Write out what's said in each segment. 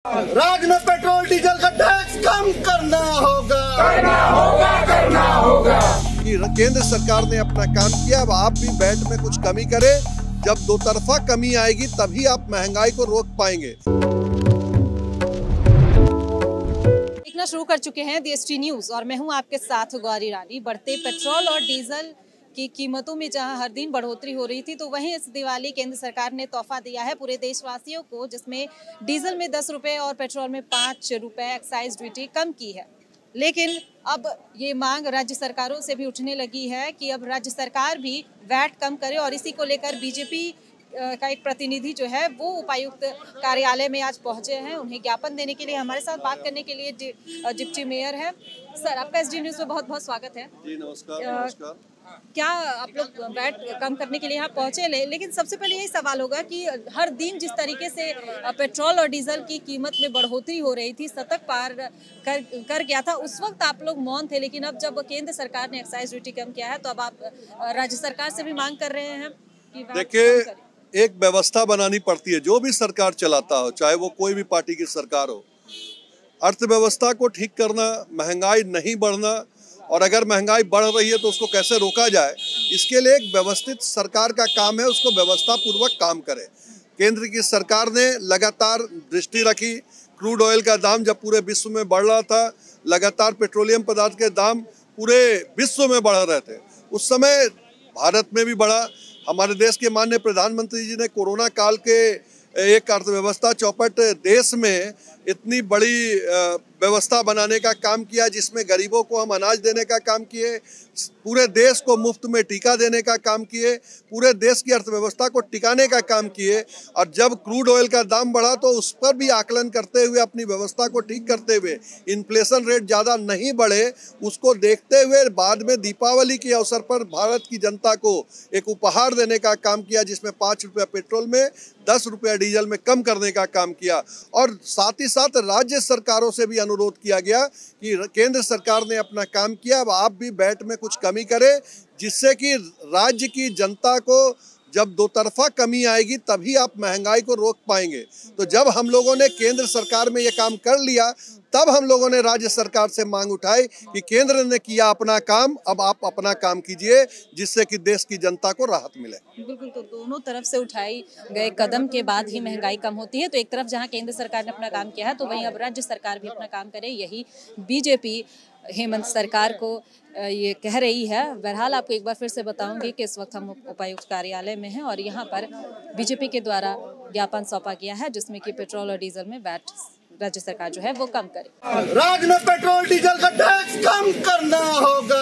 राज्य में petrol diesel का टैक्स कम करना होगा। कि केंद्र सरकार ने अपना काम किया, अब आप भी वैट में कुछ कमी करें। जब दो तरफा कमी आएगी तभी आप महंगाई को रोक पाएंगे। देखना शुरू कर चुके हैं DST न्यूज और मैं हूं आपके साथ गौरी रानी। बढ़ते पेट्रोल और डीजल की कीमतों में जहां हर दिन बढ़ोतरी हो रही थी, तो वहीं इस दिवाली केंद्र सरकार ने तोहफा दिया है पूरे देशवासियों को, जिसमें डीजल में 10 रुपए और पेट्रोल में 5 रुपए एक्साइज ड्यूटी कम की है। लेकिन अब ये मांग राज्य सरकारों से भी उठने लगी है कि अब राज्य सरकार भी वैट कम करे, और इसी को लेकर बीजेपी का एक प्रतिनिधि जो है वो उपायुक्त कार्यालय में आज पहुंचे हैं। उन्हें ज्ञापन देने के लिए हमारे साथ बात करने के लिए डिप्टी मेयर है। सर, आपका SG न्यूज में बहुत बहुत स्वागत है। जी नमस्कार। क्या आप लोग वैट कम करने के लिए यहाँ पहुंचे, लेकिन सबसे पहले यही सवाल होगा कि हर दिन जिस तरीके से पेट्रोल और डीजल की कीमत में बढ़ोतरी हो रही थी, शतक पार कर गया था, उस वक्त आप लोग मौन थे। लेकिन अब जब केंद्र सरकार ने एक्साइज ड्यूटी कम किया है, तो अब आप राज्य सरकार से भी मांग कर रहे हैं कि देखिए, एक व्यवस्था बनानी पड़ती है। जो भी सरकार चलाता हो, चाहे वो कोई भी पार्टी की सरकार हो, अर्थव्यवस्था को ठीक करना, महंगाई नहीं बढ़ना, और अगर महंगाई बढ़ रही है तो उसको कैसे रोका जाए, इसके लिए एक व्यवस्थित सरकार का काम है, उसको व्यवस्था पूर्वक काम करे। केंद्र की सरकार ने लगातार दृष्टि रखी। क्रूड ऑयल का दाम जब पूरे विश्व में बढ़ रहा था, लगातार पेट्रोलियम पदार्थ के दाम पूरे विश्व में बढ़ रहे थे, उस समय भारत में भी बढ़ा। हमारे देश के माननीय प्रधानमंत्री जी ने कोरोना काल के एक अर्थव्यवस्था चौपट देश में इतनी बड़ी व्यवस्था बनाने का काम किया, जिसमें गरीबों को हम अनाज देने का काम किए, पूरे देश को मुफ्त में टीका देने का काम किए, पूरे देश की अर्थव्यवस्था को टिकाने का काम किए। और जब क्रूड ऑयल का दाम बढ़ा तो उस पर भी आकलन करते हुए, अपनी व्यवस्था को ठीक करते हुए, इन्फ्लेशन रेट ज़्यादा नहीं बढ़े, उसको देखते हुए बाद में दीपावली के अवसर पर भारत की जनता को एक उपहार देने का काम किया, जिसमें 5 रुपया पेट्रोल में, 10 रुपया डीजल में कम करने का काम किया। और साथ ही साथ राज्य सरकारों से भी अनुरोध किया गया कि केंद्र सरकार ने अपना काम किया, अब आप भी वैट में कुछ कमी करें, जिससे कि राज्य की जनता को जब दो तरफा कमी आएगी तभी आप महंगाई को रोक पाएंगे। तो जब हम लोगों ने केंद्र सरकार में ये काम कर लिया, तब हम लोगों ने राज्य सरकार से मांग उठाई कि केंद्र ने किया अपना काम, अब आप अपना काम कीजिए, जिससे कि देश की जनता को राहत मिले। बिल्कुल, तो दोनों तरफ से उठाई गए कदम के बाद ही महंगाई कम होती है। तो एक तरफ जहां केंद्र सरकार ने अपना काम किया है, तो वहीं अब राज्य सरकार भी अपना काम करे, यही बीजेपी हेमंत सरकार को ये कह रही है। बहरहाल आपको एक बार फिर से बताऊंगी कि इस वक्त हम उपायुक्त कार्यालय में हैं और यहाँ पर बीजेपी के द्वारा ज्ञापन सौंपा गया है, जिसमें कि पेट्रोल और डीजल में वैट राज्य सरकार जो है वो कम करे। राज्य में पेट्रोल डीजल का टैक्स कम करना होगा।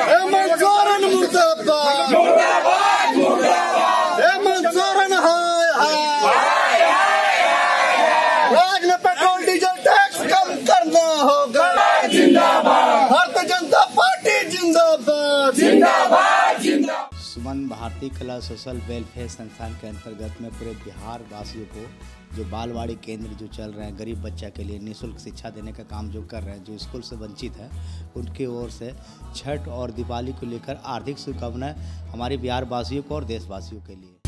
हेमंत सोरेन मुर्दाबाद। हेमंत सोरेन हाय। राज्य में पेट्रोल डीजल टैक्स कम करना होगा। भारतीय जनता पार्टी जिंदाबाद। सुमन भारतीय कला सोशल वेलफेयर संस्थान के अंतर्गत में पूरे बिहार वासियों को जो बालवाड़ी केंद्र जो चल रहे हैं, गरीब बच्चा के लिए निःशुल्क शिक्षा देने का काम जो कर रहे हैं, जो स्कूल से वंचित है, उनकी ओर से छठ और दिवाली को लेकर हार्दिक शुभकामनाएं हमारे बिहार वासियों को और देशवासियों के लिए।